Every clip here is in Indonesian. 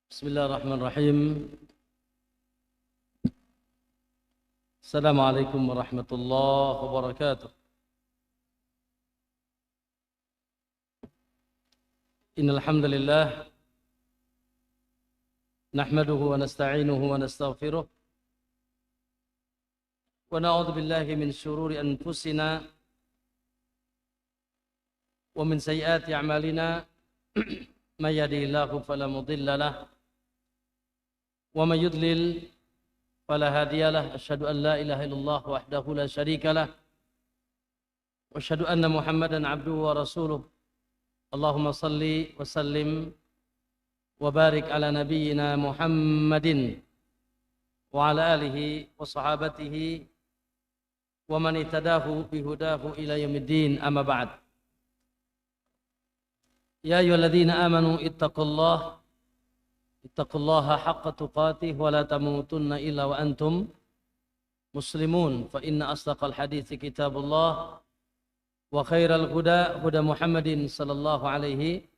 Bismillahirrahmanirrahim. Assalamualaikum warahmatullahi wabarakatuh. Innal hamdalillah nahmaduhu wa nasta'inuhu wa nastaghfiruh wa na'udzu billahi min shururi anfusina wa min sayyiati a'malina may yahdihillahu fala mudilla lahu wa may yudlil fala hadiya lahu. Asyhadu an la ilaha illallah wahdahu la syarika lahu wa asyhadu anna Muhammadan 'abduhu wa rasuluh. Allahumma salli wa sallim wa barik ala nabiyyina Muhammadin wa ala alihi wa sahabatihi wa man ittadahu bihudahu ila yaumiddin, amma ba'd. Ya ayyuhalladzina amanu ittaqullaha haqqa tuqatih wa la tamutunna illa wa antum muslimun, fa inna asdaqal hadithi kitabullah wa khairal huda huda Muhammadin sallallahu alaihi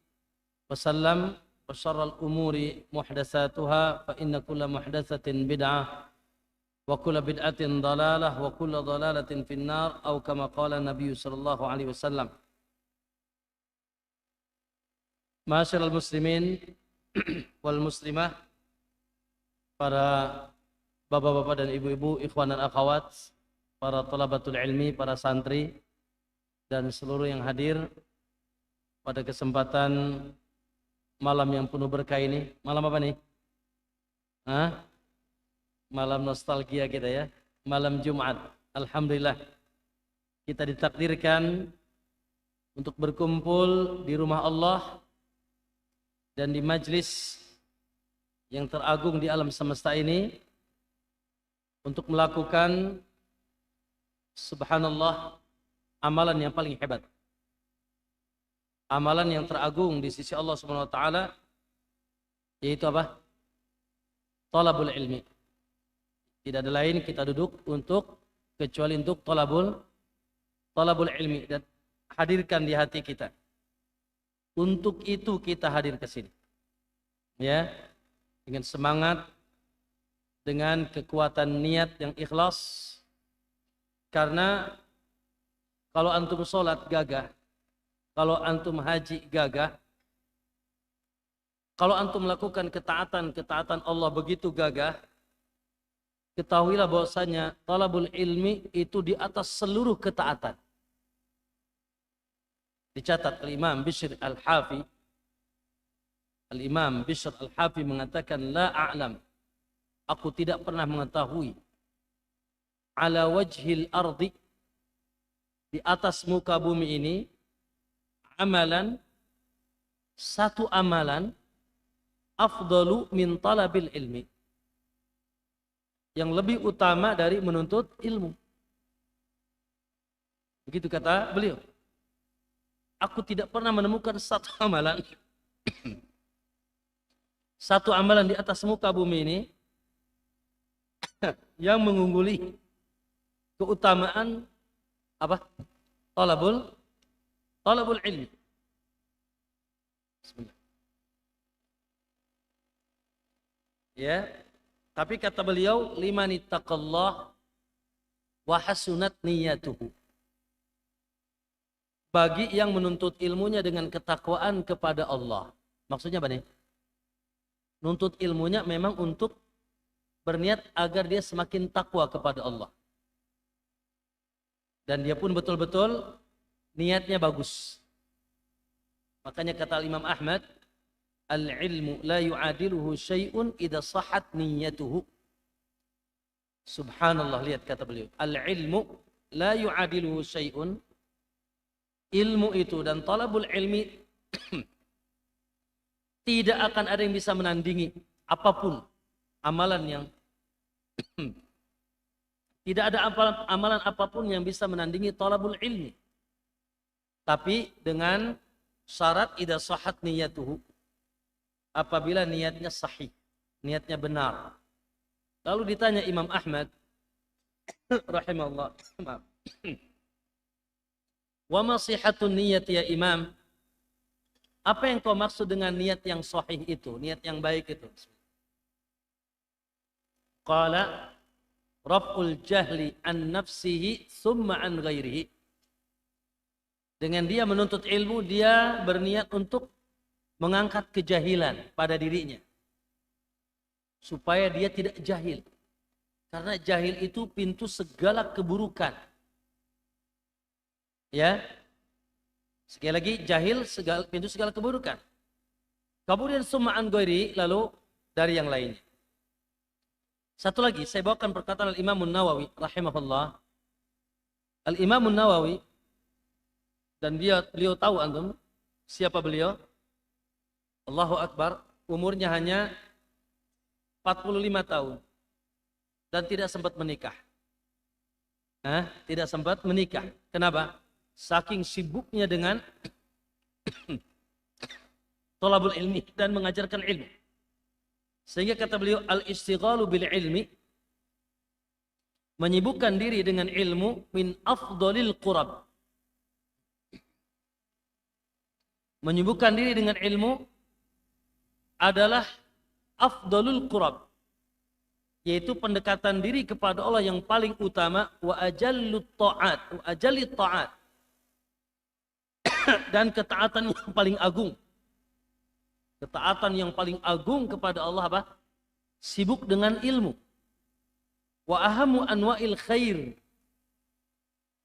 wasallam wa syarral umuri muhdatsatuha fa inna kulla muhdatsatin bid'ah wa kulla bid'atin dalalah wa kulla dalalatin finnar, atau kama qala Nabi sallallahu alaihi wasallam. Ma'asyiral muslimin wal muslimah, para bapak-bapak dan ibu-ibu, ikhwan dan akhwat, para thalabatul ilmi, para santri dan seluruh yang hadir pada kesempatan malam yang penuh berkah ini. Malam apa nih? Malam nostalgia kita ya. Malam Jumat. Alhamdulillah kita ditakdirkan untuk berkumpul di rumah Allah dan di majlis yang teragung di alam semesta ini untuk melakukan, subhanallah, amalan yang paling hebat, amalan yang teragung di sisi Allah Subhanahu wa taala, yaitu apa? Thalabul ilmi. Tidak ada lain kita duduk untuk kecuali untuk thalabul ilmi, dan hadirkan di hati kita. Untuk itu kita hadir ke sini. Ya, dengan semangat, dengan kekuatan niat yang ikhlas. Karena kalau antum sholat gagah, kalau antum haji gagah, kalau antum melakukan ketaatan Allah begitu gagah, ketahuilah bahwasanya talabul ilmi itu di atas seluruh ketaatan. Dicatat Al-Imam Bishr Al-Hafi. Al-Imam Bishr Al-Hafi mengatakan, la a'lam, aku tidak pernah mengetahui, ala wajhil ardi, di atas muka bumi ini, amalan, satu amalan, afdalu min talabil ilmi, yang lebih utama dari menuntut ilmu. Begitu kata beliau. Aku tidak pernah menemukan satu amalan satu amalan di atas muka bumi ini yang mengungguli keutamaan apa? Talabul ilmi. Bismillah. Ya, tapi kata beliau, limanittaqallah wa hasunat niyatuhu, bagi yang menuntut ilmunya dengan ketakwaan kepada Allah. Maksudnya apa nih? Nuntut ilmunya memang untuk berniat agar dia semakin takwa kepada Allah. Dan dia pun betul-betul niatnya bagus. Makanya kata Imam Ahmad, al-ilmu la yu'adiluhu syai'un idza sahhat niyyatuhu. Subhanallah, lihat kata beliau. Al-ilmu la yu'adiluhu syai'un, ilmu itu dan talabul ilmi tidak akan ada yang bisa menandingi apapun amalan yang tidak ada amalan apapun yang bisa menandingi talabul ilmi, tapi dengan syarat idza sahhat niyatuhu, apabila niatnya sahih, niatnya benar. Lalu ditanya Imam Ahmad rahimahullah, Wa masihatun niyat ya imam. Apa yang kau maksud dengan niat yang sahih itu, niat yang baik itu? Qala raf'ul jahli an nafsihi summa an ghairihi. Dengan dia menuntut ilmu, dia berniat untuk mengangkat kejahilan pada dirinya. Supaya dia tidak jahil. Karena jahil itu pintu segala keburukan. Ya. Sekali lagi, jahil pintu segala keburukan. Kemudian summa an ghairihi, lalu dari yang lainnya. Satu lagi, saya bawakan perkataan Al-Imam Nawawi rahimahullah. Al-Imam Nawawi, dan beliau tahu antum siapa beliau? Allahu Akbar, umurnya hanya 45 tahun dan tidak sempat menikah. Tidak sempat menikah. Kenapa? Saking sibuknya dengan thalabul ilmi dan mengajarkan ilmu. Sehingga kata beliau, al-istighalu bil ilmi, menyibukkan diri dengan ilmu, min afdalil qurab. Menyibukkan diri dengan ilmu adalah afdalul qurab, yaitu pendekatan diri kepada Allah yang paling utama, wa ajallut ta'at, wa ajallit ta'at, dan ketaatan yang paling agung. Ketaatan yang paling agung kepada Allah apa? Sibuk dengan ilmu. Wa ahamu anwa'il khair,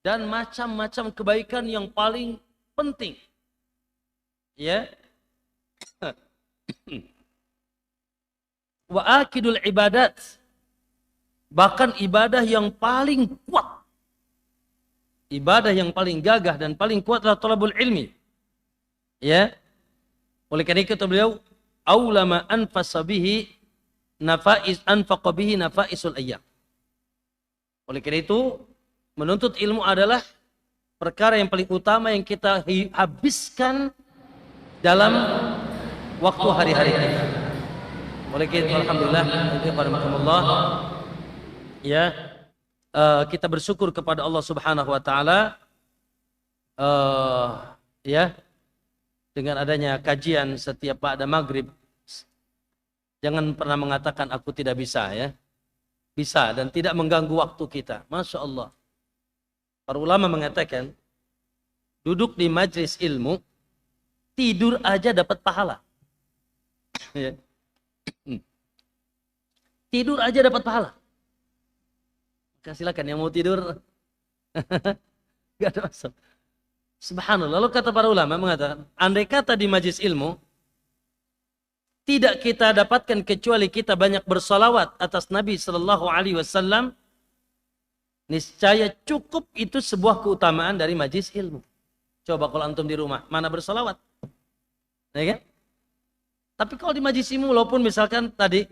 dan macam-macam kebaikan yang paling penting. Ya. Wa akidul ibadat, bahkan ibadah yang paling kuat. Ibadah yang paling gagah dan paling kuat adalah thalabul ilmi. Ya. Oleh karena itu beliau aulama anfasa bihi nafais anfaqa bihi nafaisul ayyam. Oleh karena itu menuntut ilmu adalah perkara yang paling utama yang kita habiskan dalam waktu hari-hari kita. Oleh karena itu alhamdulillah, ya, kita bersyukur kepada Allah Subhanahu wa taala, ya, dengan adanya kajian setiap pada maghrib. Jangan pernah mengatakan aku tidak bisa, ya. Bisa dan tidak mengganggu waktu kita. Masya Allah. Para ulama mengatakan, duduk di majlis ilmu, tidur aja dapat pahala. Ya. Tidur aja dapat pahala. Silakan yang mau tidur. Gak ada masalah. Subhanallah. Lalu kata para ulama mengatakan, andai kata di majlis ilmu tidak kita dapatkan kecuali kita banyak bersolawat atas Nabi Sallallahu Alaihi Wasallam, niscaya cukup itu sebuah keutamaan dari majlis ilmu. Coba kalau antum di rumah, mana bersolawat? Ya kan? Tapi kalau di majlis ilmu, walaupun misalkan tadi,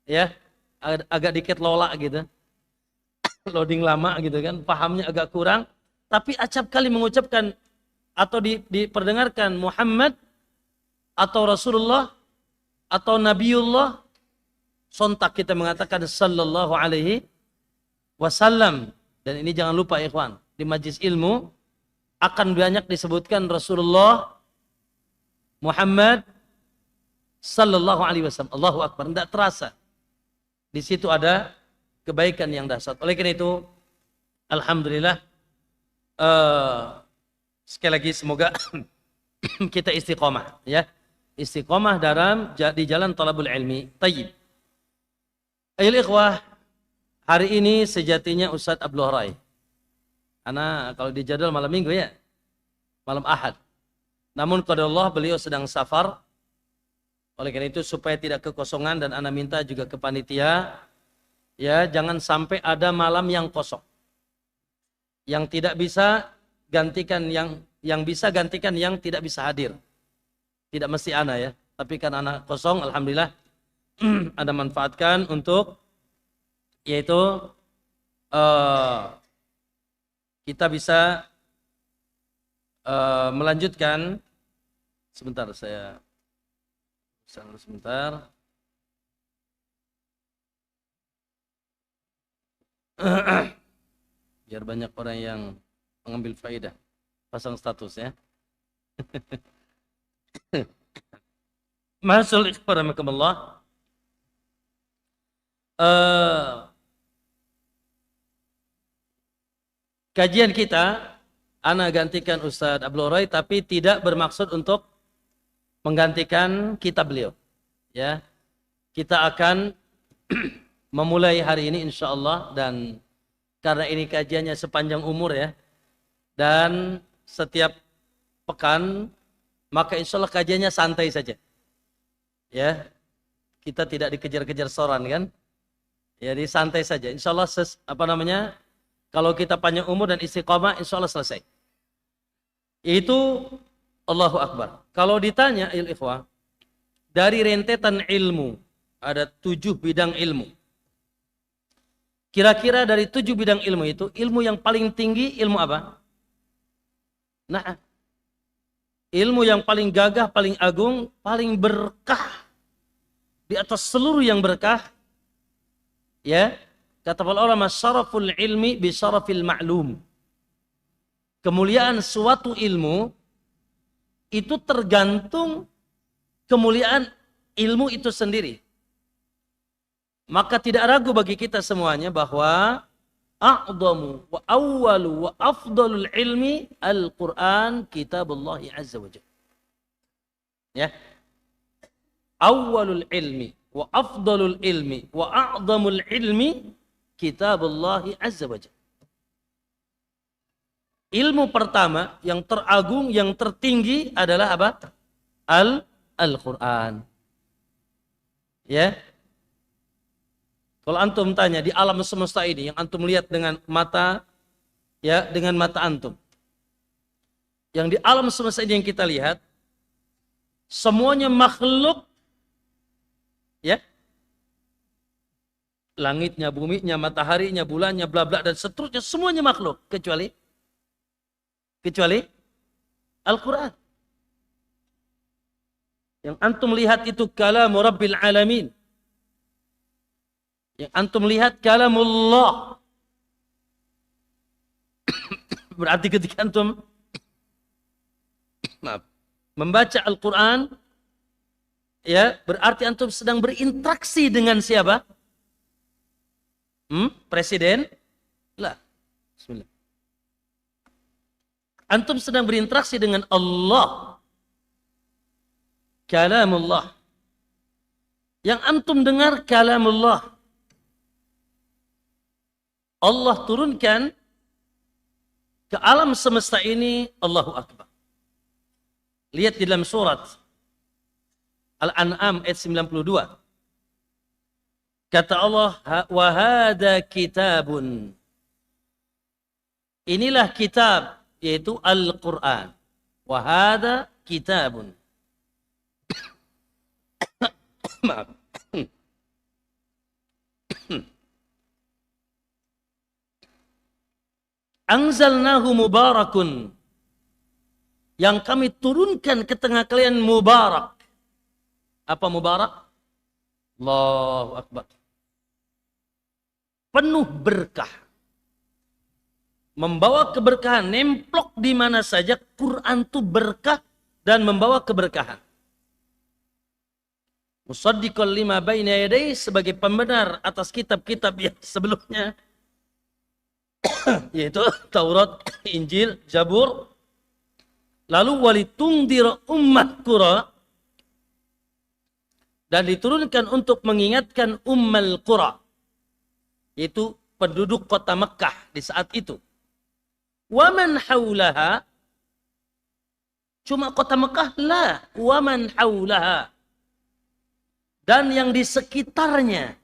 ya, agak dikit lola gitu, loading lama gitu kan, pahamnya agak kurang, tapi acap kali mengucapkan atau diperdengarkan Muhammad atau Rasulullah atau Nabiullah, sontak kita mengatakan sallallahu alaihi wasallam. Dan ini jangan lupa ikhwan, di majlis ilmu akan banyak disebutkan Rasulullah, Muhammad sallallahu alaihi wasallam. Allahu Akbar, tidak terasa. Di situ ada kebaikan yang dahsyat. Oleh karena itu, alhamdulillah, sekali lagi semoga kita istiqomah, ya, istiqomah di jalan talabul ilmi. Tayyib. Ayolah ikhwah, hari ini sejatinya Ustadz Abdul Rai, karena kalau di jadwal malam minggu ya, malam Ahad. Namun qadarullah beliau sedang safar. Oleh karena itu supaya tidak kekosongan, dan ana minta juga ke panitia, ya, jangan sampai ada malam yang kosong. Yang tidak bisa gantikan yang bisa gantikan yang tidak bisa hadir. Tidak mesti ana, ya, tapi kan ana kosong, alhamdulillah Anda manfaatkan untuk yaitu kita bisa melanjutkan. Sebentar, saya sebentar. Biar banyak orang yang mengambil faedah. pasang status ya. Masul ikhbarakumullah. Kajian kita, ana gantikan Ustadz Abdul Roy, tapi tidak bermaksud untuk menggantikan kitab beliau. Ya, kita akan memulai hari ini insya Allah, dan karena ini kajiannya sepanjang umur ya, dan setiap pekan, maka insya Allah kajiannya santai saja. Ya, kita tidak dikejar-kejar soran kan? Jadi santai saja. Insya Allah kalau kita panjang umur dan istiqamah, insya Allah selesai. Itu Allahu Akbar. Kalau ditanya ikhwah, dari rentetan ilmu, ada 7 bidang ilmu. Kira-kira dari 7 bidang ilmu itu, ilmu yang paling tinggi ilmu apa? Nah, ilmu yang paling gagah, paling agung, paling berkah di atas seluruh yang berkah. Ya, kata para ulama, syaraful ilmi bi syarafil ma'lum. Kemuliaan suatu ilmu itu tergantung kemuliaan ilmu itu sendiri. Maka tidak ragu bagi kita semuanya bahwa a'zamu wa awwalu wa afdalul ilmi al-Qur'an kitabullah azza wa jalla. Ya. Awwalul ilmi wa afdalul ilmi wa a'zamul ilmi kitabullah azza wa jalla. Ilmu pertama yang teragung, yang tertinggi adalah apa? Al-Quran. Ya. Kalau antum tanya di alam semesta ini yang antum lihat dengan mata, ya, dengan mata antum. Yang di alam semesta ini yang kita lihat, semuanya makhluk, ya. Langitnya, buminya, mataharinya, bulannya, bla bla dan seterusnya, semuanya makhluk kecuali Al-Quran. Yang antum lihat itu kalamu Rabbil Alamin. Yang antum lihat kalamullah. Berarti ketika antum membaca Al-Quran, ya, berarti antum sedang berinteraksi dengan siapa? Presiden? Lah. Bismillah. Antum sedang berinteraksi dengan Allah. Kalamullah. Yang antum dengar kalamullah. Allah turunkan ke alam semesta ini, Allahu Akbar. Lihat di dalam surat Al-An'am ayat 92. Kata Allah, wa hada kitabun. Inilah kitab, yaitu Al-Quran. Wa hada kitabun. Maaf. Anzalnahu mubarakun. Yang kami turunkan ke tengah kalian mubarak. Apa mubarak? Allahu Akbar. Penuh berkah. Membawa keberkahan, nemplok di mana saja. Quran itu berkah dan membawa keberkahan. Musaddiqal lima baina yadayhi, sebagai pembenar atas kitab-kitab yang sebelumnya, yaitu Taurat, Injil, Zabur. Lalu walitundira ummah qura, dan diturunkan untuk mengingatkan ummal qura, yaitu penduduk kota Mekah di saat itu. Waman haulaha, cuma kota Mekah? La, waman haulaha, dan yang di sekitarnya.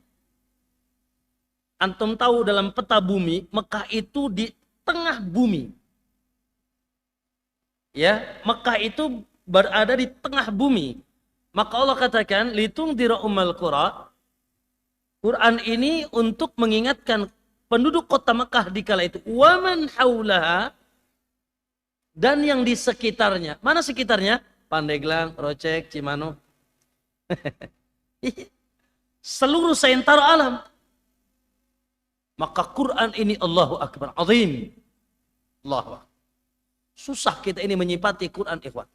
Antum tahu dalam peta bumi, Mekah itu di tengah bumi. Ya, Mekah itu berada di tengah bumi. Maka Allah katakan, litundira ummal qura. Quran ini untuk mengingatkan penduduk kota Mekah di kala itu. Waman haulaha, dan yang di sekitarnya. Mana sekitarnya? Pandeglang, Rocek, Cimano. Seluruh seantero alam. Maka Quran ini Allahu Akbar, azim. Allahu Akbar. Susah kita ini menyifati Quran, ikhwan.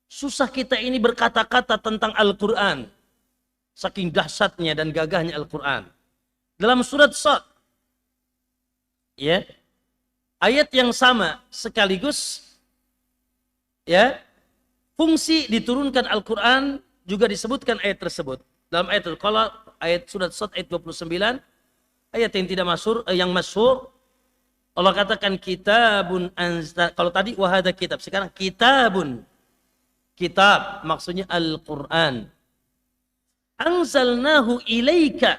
Susah kita ini berkata-kata tentang Al-Quran. Saking dahsyatnya dan gagahnya Al-Quran. Dalam surat Shad, ya, ayat yang sama sekaligus, ya, fungsi diturunkan Al-Quran juga disebutkan ayat tersebut. Dalam ayat Al-Qalaq, ayat surat Shad ayat 29, ayat yang tidak masyhur, yang masyhur, Allah katakan kitabun kalau tadi wahada kitab, sekarang kitabun. Kitab maksudnya Al-Quran. Anzalnahu ilaika,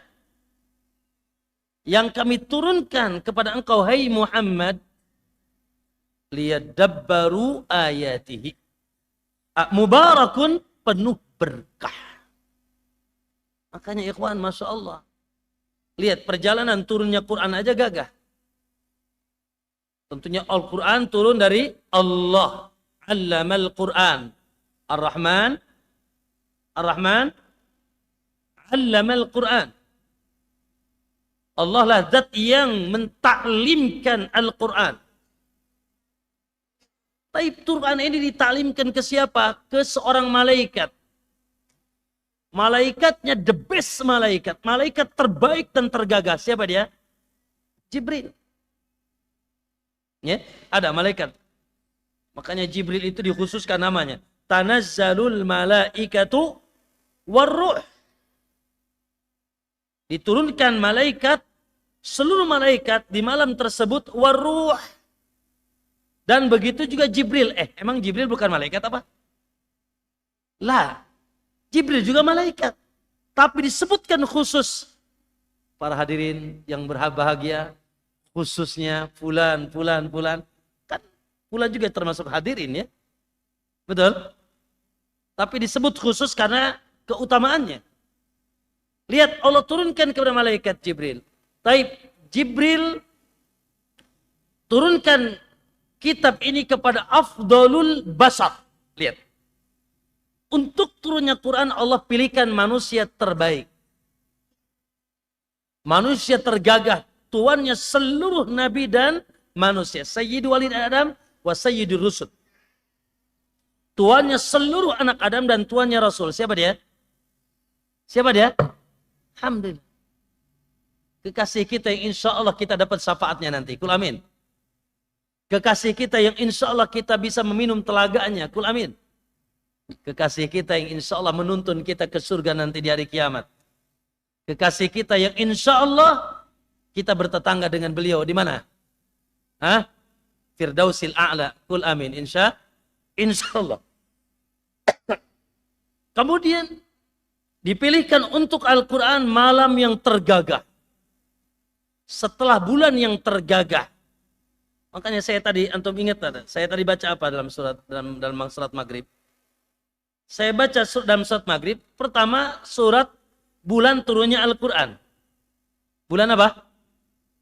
yang kami turunkan kepada engkau hai Muhammad, liyadabbaru ayatihi. Mubarakun, penuh berkah. Makanya ikhwan, Masya Allah. Lihat perjalanan turunnya Quran aja gagah. Tentunya Al-Quran turun dari Allah. Allamal Quran. Ar-Rahman. Ar-Rahman. Allamal Quran. Allah lah zat yang mentaklimkan Al-Quran. Tapi Quran ini ditaklimkan ke siapa? Ke seorang malaikat. Malaikatnya the best malaikat. Malaikat terbaik dan tergagas. Siapa dia? Jibril. Ya, ada malaikat. Makanya Jibril itu dikhususkan namanya. Tanazzalul malaikatu warruh. Diturunkan malaikat, seluruh malaikat di malam tersebut warruh. Dan begitu juga Jibril. Emang Jibril bukan malaikat apa? Lah, Jibril juga malaikat. Tapi disebutkan khusus. Para hadirin yang berbahagia, khususnya fulan. Kan fulan juga termasuk hadirin ya. Betul? Tapi disebut khusus karena keutamaannya. Lihat, Allah turunkan kepada malaikat Jibril. Taib, Jibril turunkan kitab ini kepada afdalul basar. Lihat. Untuk turunnya Quran, Allah pilihkan manusia terbaik. Manusia tergagah. Tuannya seluruh nabi dan manusia. Sayyidu walid Adam wa sayyidur rusul. Tuannya seluruh anak Adam dan tuannya Rasul. Siapa dia? Siapa dia? Alhamdulillah. Kekasih kita yang insya Allah kita dapat syafaatnya nanti. Kul amin. Kekasih kita yang insya Allah kita bisa meminum telaganya. Kul amin. Kekasih kita yang insya Allah menuntun kita ke surga nanti di hari kiamat. Kekasih kita yang insya Allah kita bertetangga dengan beliau di mana? Firdausil a'la. Kul amin. Insya Allah. Kemudian dipilihkan untuk Al-Quran malam yang tergagah. Setelah bulan yang tergagah. Makanya saya tadi, antum ingat, saya tadi baca apa dalam surat Maghrib? Saya baca dalam surat Maghrib, pertama surat bulan turunnya Al-Quran. Bulan apa?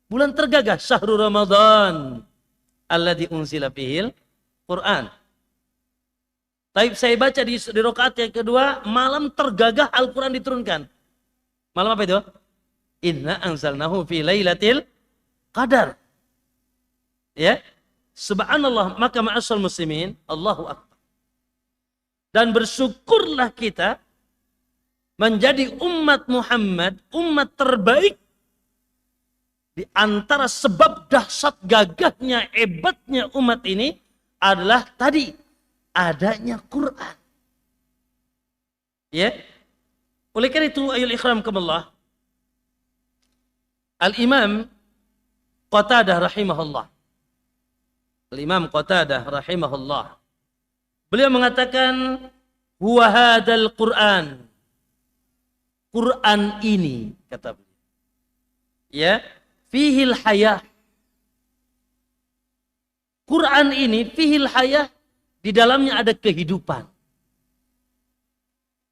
Bulan tergagah, syahrul Ramadan alladzi unzila fihil Quran. Tapi saya baca di rakaat yang kedua, malam tergagah Al-Quran diturunkan. Malam apa itu? Inna anzalnahu fi lailatul qadar. Ya. Subhanallah, maka ma'asal muslimin, Allahu akbar. Dan bersyukurlah kita menjadi umat Muhammad, umat terbaik. Di antara sebab dahsyat gagahnya, hebatnya umat ini adalah tadi adanya Quran. Ya. Oleh karena itu, ayul ikhram kemallah, Al-Imam Qatadah rahimahullah. Al-Imam Qatadah rahimahullah. Beliau mengatakan, huwa hadal Quran. Quran ini, kata beliau. Ya. Fihil hayah. Quran ini fihil hayah, di dalamnya ada kehidupan.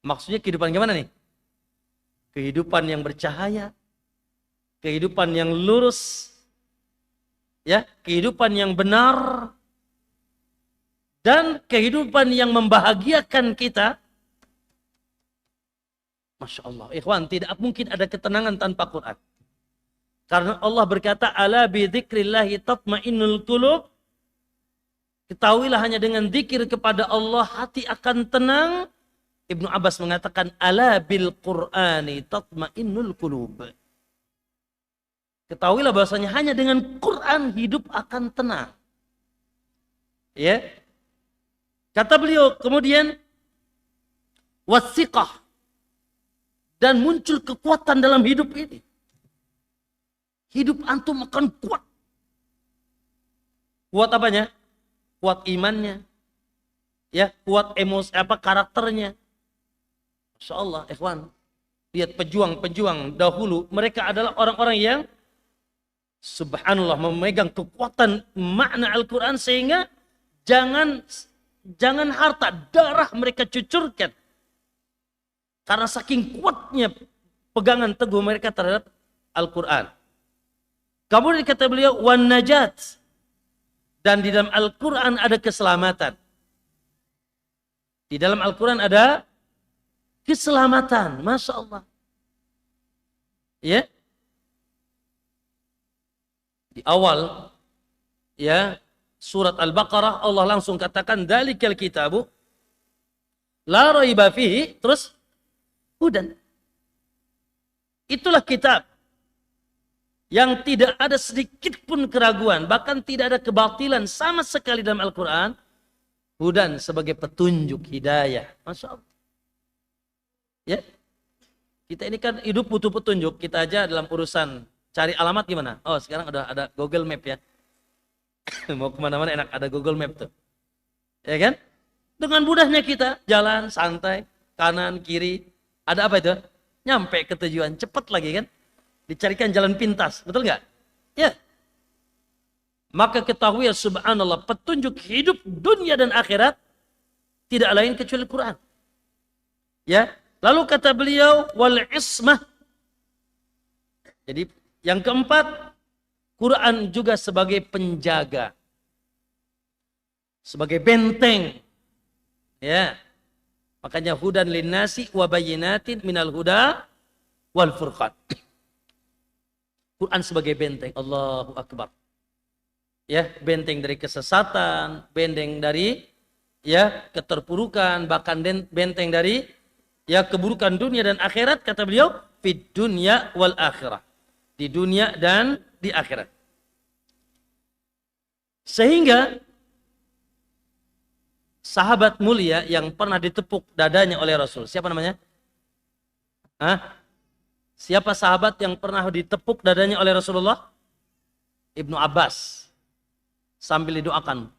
Maksudnya kehidupan gimana nih? Kehidupan yang bercahaya, kehidupan yang lurus, ya, kehidupan yang benar, dan kehidupan yang membahagiakan kita. Masya Allah, ikhwan, tidak mungkin ada ketenangan tanpa Quran. Karena Allah berkata, ala bidzikrillahi tatmainnul qulub. Ketahuilah hanya dengan zikir kepada Allah hati akan tenang. Ibnu Abbas mengatakan, ala bil Qur'ani tatma'innul qulub. Ketahuilah bahwasanya hanya dengan Quran hidup akan tenang. Ya. Kata beliau kemudian, wasiqah, dan muncul kekuatan dalam hidup ini. Hidup antum akan kuat. Kuat apanya? Kuat imannya. Ya, kuat emosi karakternya. Masya Allah, ikhwan. Lihat pejuang-pejuang dahulu, mereka adalah orang-orang yang subhanallah memegang kekuatan makna Al-Quran sehingga jangan harta, darah mereka cucurkan. Karena saking kuatnya pegangan teguh mereka terhadap Al-Quran. Kemudian kata beliau, wan najat. Dan di dalam Al-Quran ada keselamatan. Di dalam Al-Quran ada keselamatan. Masya Allah. Ya. Di awal, ya, surat Al-Baqarah Allah langsung katakan, dalikal kitabu la raiba fihi, terus hudan. Itulah kitab yang tidak ada sedikit pun keraguan, bahkan tidak ada kebatilan sama sekali dalam Al-Quran. Hudan sebagai petunjuk hidayah. Masya Allah. Ya, kita ini kan hidup butuh petunjuk. Kita aja dalam urusan cari alamat gimana? Oh, sekarang ada Google Map ya. Mau kemana-mana enak, ada Google Map tuh. Ya kan? Dengan mudahnya kita jalan santai, kanan, kiri. Ada apa itu? Nyampe ke tujuan, cepat lagi kan? Dicarikan jalan pintas, betul nggak? Ya. Maka ketahui ya subhanallah, petunjuk hidup dunia dan akhirat tidak lain kecuali Quran. Ya. Lalu kata beliau, wal ismah. Jadi yang keempat, Quran juga sebagai penjaga. Sebagai benteng. Ya. Makanya hudan linnasi wa bayyinatin minal huda wal furqan. Quran sebagai benteng. Allahu Akbar. Ya, benteng dari kesesatan, benteng dari ya keterpurukan, bahkan benteng dari ya keburukan dunia dan akhirat, kata beliau, fid dunya wal akhirah. Di dunia dan di akhirat. Sehingga sahabat mulia yang pernah ditepuk dadanya oleh Rasul, siapa namanya? Hah? Siapa sahabat yang pernah ditepuk dadanya oleh Rasulullah? Ibnu Abbas. Sambil didoakan.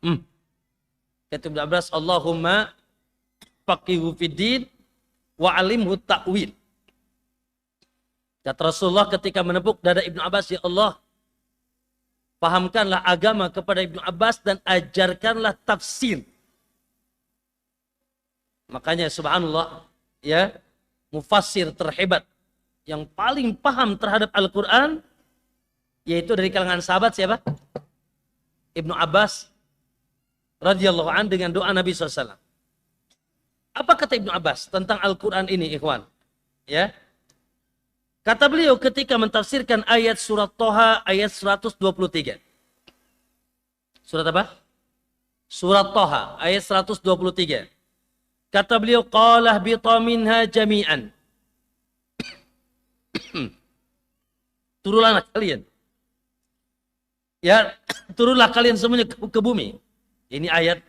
Kata Ibnu Abbas, Allahumma faqihu fiddin wa alimhu ta'wil. Kata Rasulullah ketika menepuk dada Ibnu Abbas, ya Allah, pahamkanlah agama kepada Ibnu Abbas dan ajarkanlah tafsir. Makanya subhanallah, ya, mufassir terhebat yang paling paham terhadap Al-Quran, yaitu dari kalangan sahabat siapa? Ibnu Abbas radhiyallahu an dengan doa Nabi SAW. Apa kata Ibnu Abbas tentang Al-Quran ini, ikhwan? Ya, kata beliau ketika mentafsirkan ayat surat Toha ayat 123. Surat apa? Surat Toha ayat 123. Kata beliau, qalah bita minha jami'an. Turunlah kalian. Ya, turunlah kalian semuanya ke bumi. Ini ayat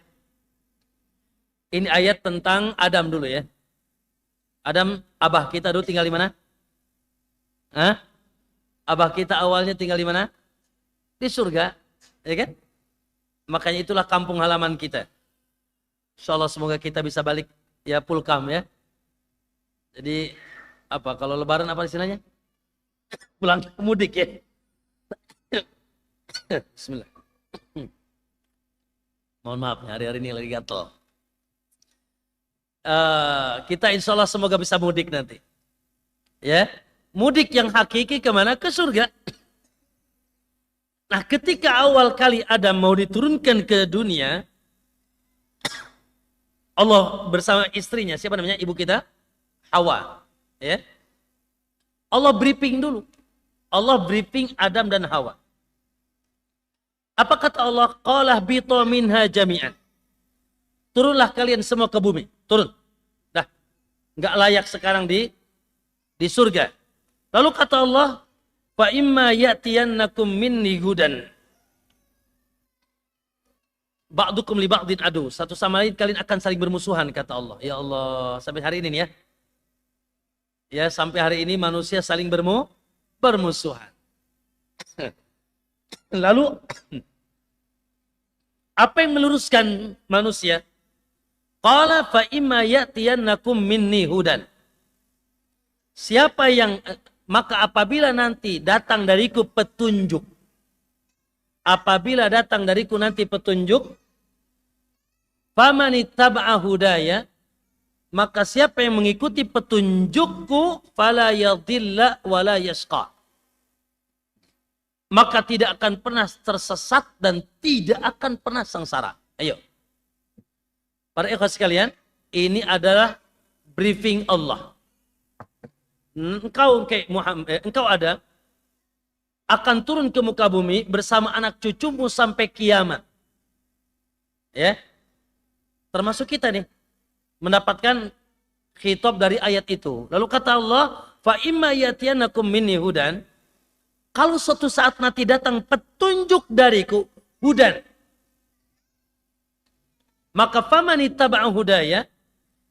tentang Adam dulu ya. Adam, abah kita dulu tinggal di mana? Hah? Abah kita awalnya tinggal di mana? Di surga, ya kan? Makanya itulah kampung halaman kita. Insyaallah semoga kita bisa balik ya pulkam ya. Jadi apa kalau lebaran apa istilahnya? Pulang mudik ya. Bismillah. Mohon maaf hari-hari ini lagi gatel. Kita insya Allah semoga bisa mudik nanti. Ya, mudik yang hakiki kemana? Ke surga. Nah, ketika awal kali Adam mau diturunkan ke dunia, Allah bersama istrinya, siapa namanya? Ibu kita? Hawa. Ya. Allah briefing dulu. Allah briefing Adam dan Hawa. Apa kata Allah? Qala bitu minha jami'an. Turunlah kalian semua ke bumi. Turun. Dah. Enggak layak sekarang di surga. Lalu kata Allah, fa imma ya'tiyannakum minni hudan. Ba'dukum li ba'din adu. Satu sama lain kalian akan saling bermusuhan, kata Allah. Ya Allah, sampai hari ini nih ya. Ya, sampai hari ini manusia saling bermusuhan. Lalu apa yang meluruskan manusia? Qala fa imma ya'tiyannakum minni hudan. Siapa yang, maka apabila nanti datang dariku petunjuk, apabila datang dariku nanti petunjuk, faman ittaba'a hudaya, maka siapa yang mengikuti petunjukku, fala yadhilla wala yashqa, maka tidak akan pernah tersesat dan tidak akan pernah sengsara. Ayo. Para ikhwan sekalian, ini adalah briefing Allah. Engkau ada akan turun ke muka bumi bersama anak cucumu sampai kiamat. Ya. Termasuk kita nih mendapatkan khitab dari ayat itu. Lalu kata Allah, fa imma yatiyanakum minni hudan, kalau suatu saat nanti datang petunjuk dariku, hudan, maka faman ittaba'a hudaya,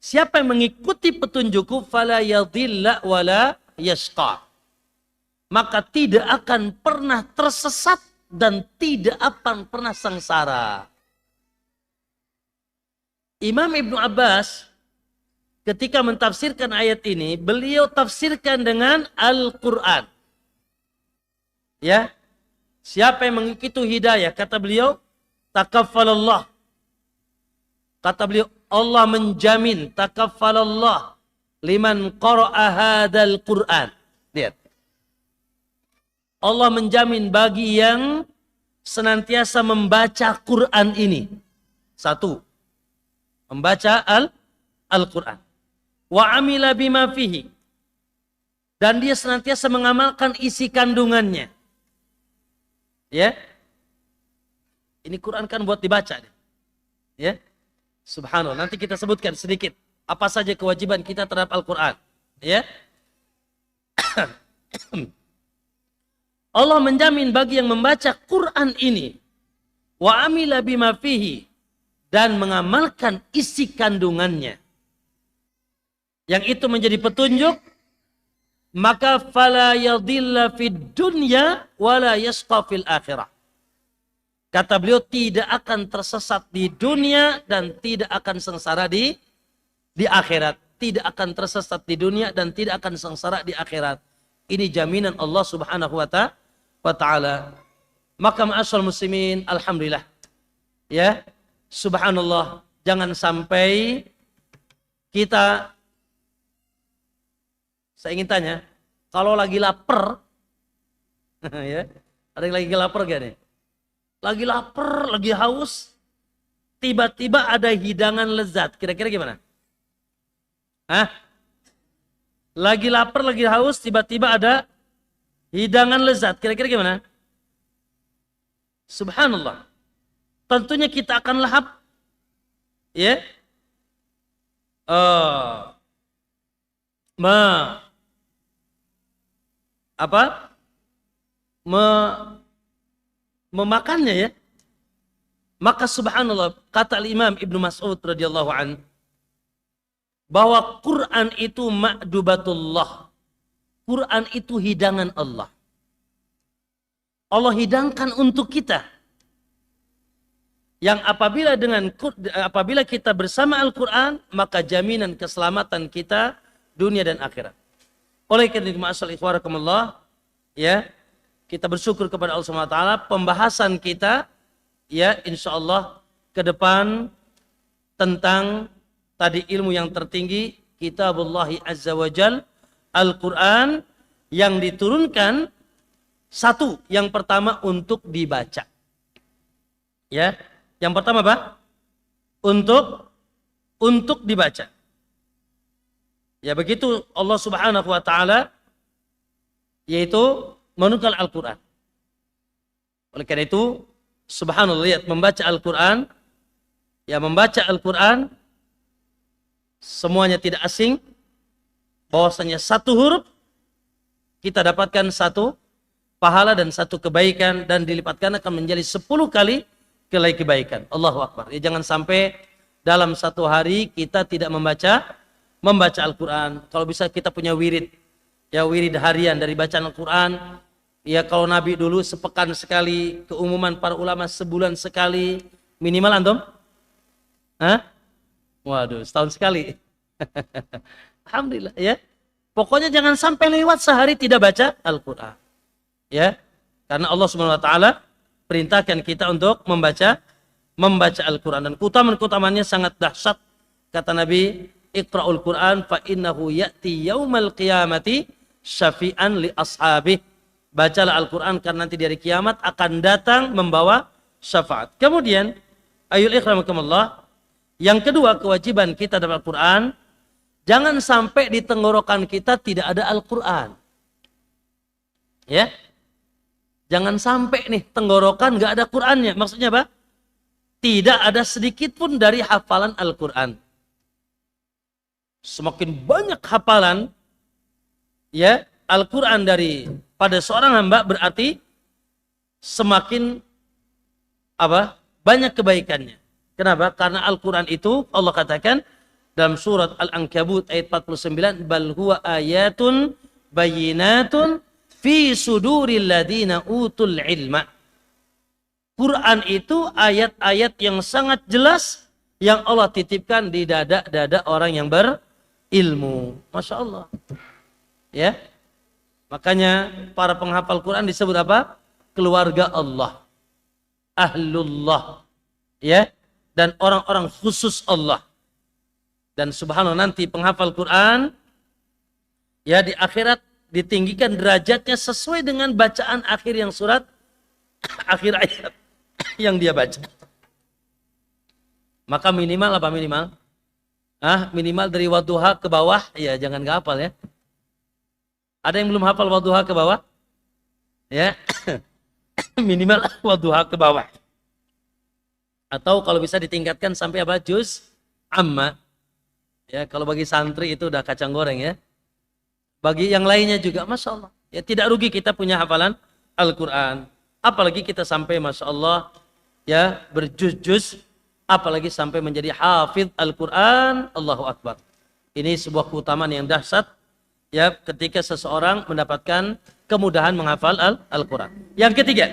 siapa yang mengikuti petunjukku, fala yadhilla wala yashqa, maka tidak akan pernah tersesat dan tidak akan pernah sengsara. Imam Ibnu Abbas ketika mentafsirkan ayat ini, beliau tafsirkan dengan Al-Quran. Ya, siapa yang mengikuti hidayah, kata beliau, takaffalallah. Kata beliau, Allah menjamin, takaffalallah liman qara'a hadzal Qur'an. Lihat. Allah menjamin bagi yang senantiasa membaca Quran ini. Satu, membaca Al-Quran. Wa amila bima fihi. Dan dia senantiasa mengamalkan isi kandungannya. Ya. Ini Quran kan buat dibaca. Ya. Subhanallah. Nanti kita sebutkan sedikit apa saja kewajiban kita terhadap Al-Quran. Ya. Allah menjamin bagi yang membaca Quran ini, wa amila bima fihi, dan mengamalkan isi kandungannya, yang itu menjadi petunjuk, maka fala yadhilla fid dunya wala yashqa fil akhirah. Kata beliau, tidak akan tersesat di dunia dan tidak akan sengsara di akhirat. Tidak akan tersesat di dunia dan tidak akan sengsara di akhirat. Ini jaminan Allah Subhanahu wa ta'ala. Maka ma'asyal muslimin, alhamdulillah. Ya, subhanallah, jangan sampai kita, saya ingin tanya, kalau lagi lapar, ya, ada yang lagi lapar gak nih? Lagi lapar, lagi haus, tiba-tiba ada hidangan lezat. Kira-kira gimana? Hah? Lagi lapar, lagi haus, tiba-tiba ada hidangan lezat. Kira-kira gimana? Subhanallah. Tentunya kita akan lahap. Ya. Memakannya ya. Maka subhanallah, kata Imam Ibnu Mas'ud radhiyallahu an, bahwa Quran itu ma'dubatullah. Quran itu hidangan Allah. Allah hidangkan untuk kita. Yang apabila kita bersama Al-Quran, maka jaminan keselamatan kita dunia dan akhirat. Oleh karena itu, ma'asal ikhwarakumullah, ya, kita bersyukur kepada Allah Subhanahu wa taala, pembahasan kita ya insyaallah ke depan tentang tadi ilmu yang tertinggi, Kitabullahi Azza wa Jal, Al-Quran, yang diturunkan satu, yang pertama untuk dibaca. Ya, yang pertama apa? Untuk dibaca. Ya, begitu Allah Subhanahu wa taala yaitu menukar Al-Quran. Oleh karena itu, subhanallah, lihat, membaca Al-Quran, ya membaca Al-Quran, semuanya tidak asing, bahwasanya satu huruf, kita dapatkan satu pahala dan satu kebaikan, dan dilipatkan akan menjadi 10 kali kebaikan. Allahu Akbar. Ya, jangan sampai dalam satu hari kita tidak membaca Al-Quran. Kalau bisa kita punya wirid, ya wirid harian dari bacaan Al-Quran. Ya kalau Nabi dulu sepekan sekali, keumuman para ulama sebulan sekali, minimal antum? Hah? Waduh, setahun sekali. Alhamdulillah ya. Pokoknya jangan sampai lewat sehari tidak baca Al-Quran. Ya, karena Allah Subhanahu wa taala perintahkan kita untuk membaca Al-Quran, dan keutamaan-keutamaannya sangat dahsyat. Kata Nabi, Iqra'ul Quran fa innahu ya'ti yaumal qiyamati syafi'an li ashabih. Bacalah Al-Quran karena nanti di hari kiamat akan datang membawa syafaat. Kemudian, ayul ikhramukumullah, yang kedua kewajiban kita dalam Al-Quran, jangan sampai di tenggorokan kita tidak ada Al-Quran. Ya, jangan sampai nih tenggorokan nggak ada Qurannya. Maksudnya apa? Tidak ada sedikit pun dari hafalan Al-Quran. Semakin banyak hafalan ya Al-Quran pada seorang hamba, berarti semakin banyak kebaikannya. Kenapa? Karena Al-Quran itu Allah katakan dalam surat Al-Ankabut ayat 49, bal huwa ayatun bayyinatun fi suduril ladina utul ilma. Quran itu ayat-ayat yang sangat jelas yang Allah titipkan di dada-dada orang yang berilmu. Masya Allah. Ya, makanya para penghafal Quran disebut apa? Keluarga Allah, ahlullah, ya, dan orang-orang khusus Allah. Dan subhanallah, nanti penghafal Quran ya di akhirat ditinggikan derajatnya sesuai dengan bacaan akhir yang surat akhir ayat yang dia baca. Maka minimal apa minimal? Minimal dari wadduha ke bawah, ya jangan gak hafal ya. Ada yang belum hafal wadduha ke bawah? Ya. Minimal wadduha ke bawah. Atau kalau bisa ditingkatkan sampai apa? Juz amma. Ya, kalau bagi santri itu udah kacang goreng ya. Bagi yang lainnya juga, Masya Allah. Ya, tidak rugi kita punya hafalan Al-Quran. Apalagi kita sampai, Masya Allah, ya, berjuz-juz. Apalagi sampai menjadi hafidh Al-Quran. Allahu Akbar. Ini sebuah keutamaan yang dahsyat. Ya, ketika seseorang mendapatkan kemudahan menghafal Al-Quran. Yang ketiga,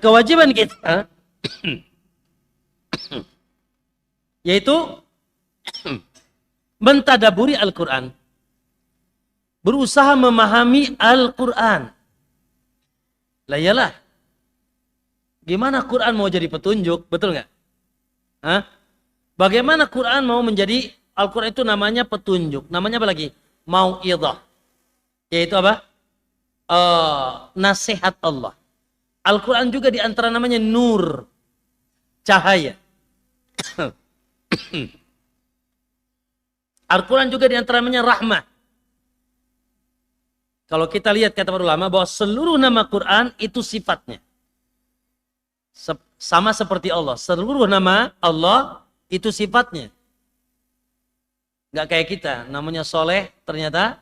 kewajiban kita yaitu mentadaburi Al-Quran, berusaha memahami Al-Quran. Lah iyalah, gimana Quran mau jadi petunjuk, betul nggak? Bagaimana Quran mau menjadi, Al-Quran itu namanya petunjuk, namanya apa lagi? Mau'idhah, yaitu apa? Nasihat Allah. Al-Quran juga diantara namanya nur, cahaya. Al-Quran juga diantara namanya rahmah. Kalau kita lihat kata para ulama bahwa seluruh nama Quran itu sifatnya sama seperti Allah. Seluruh nama Allah itu sifatnya. Nggak kayak kita, namanya soleh ternyata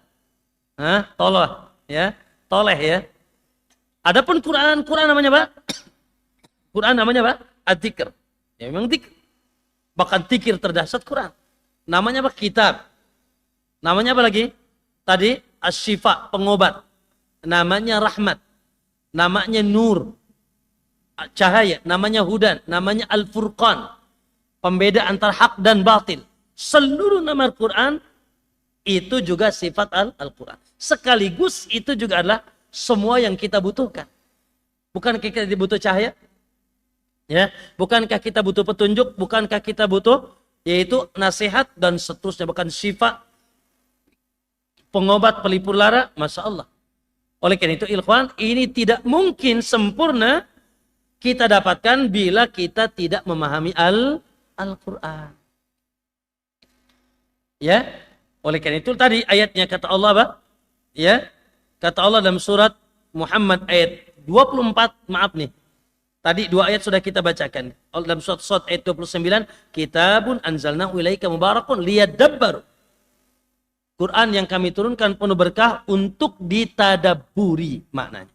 toleh, ya, toleh ya. Adapun Quran namanya apa? Quran namanya apa? Ad-Dzikr. Ya memang dzikr. Bahkan dzikir terdahsyat Quran. Namanya apa? Kitab. Namanya apa lagi? Tadi Asy-Syifa, pengobat. Namanya rahmat. Namanya nur, cahaya. Namanya hudan. Namanya Al-Furqan, pembeda antara hak dan batil. Seluruh nama Al-Quran itu juga sifat Al-Quran. Sekaligus itu juga adalah semua yang kita butuhkan. Bukankah kita butuh cahaya? Ya, bukankah kita butuh petunjuk? Bukankah kita butuh yaitu nasihat dan seterusnya, bahkan syifa, pengobat pelipur lara, Masya Allah. Oleh karena itu, ikhwan, ini tidak mungkin sempurna kita dapatkan bila kita tidak memahami Al-Quran. Ya, oleh karena itu tadi ayatnya kata Allah apa? Ya, kata Allah dalam surat Muhammad ayat 24, maaf nih. Tadi 2 ayat sudah kita bacakan. Dalam surat Shad ayat 29, kitabun anzalnahu ilaika mubarakun liyadabbaru. Quran yang kami turunkan penuh berkah untuk ditadaburi maknanya.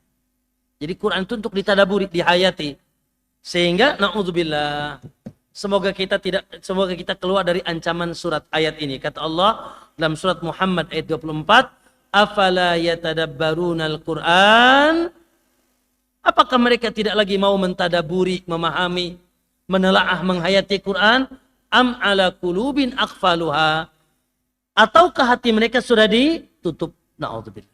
Jadi Quran itu untuk ditadaburi, dihayati. Sehingga naudzubillah, semoga kita keluar dari ancaman surat ayat ini. Kata Allah dalam surat Muhammad ayat 24, afala yatadabbarunal Quran? Apakah mereka tidak lagi mau mentadaburi, memahami, menelaah, menghayati Quran? Am ala qulubin aqfaluha? Ataukah hati mereka sudah ditutup? Na'udzubillah.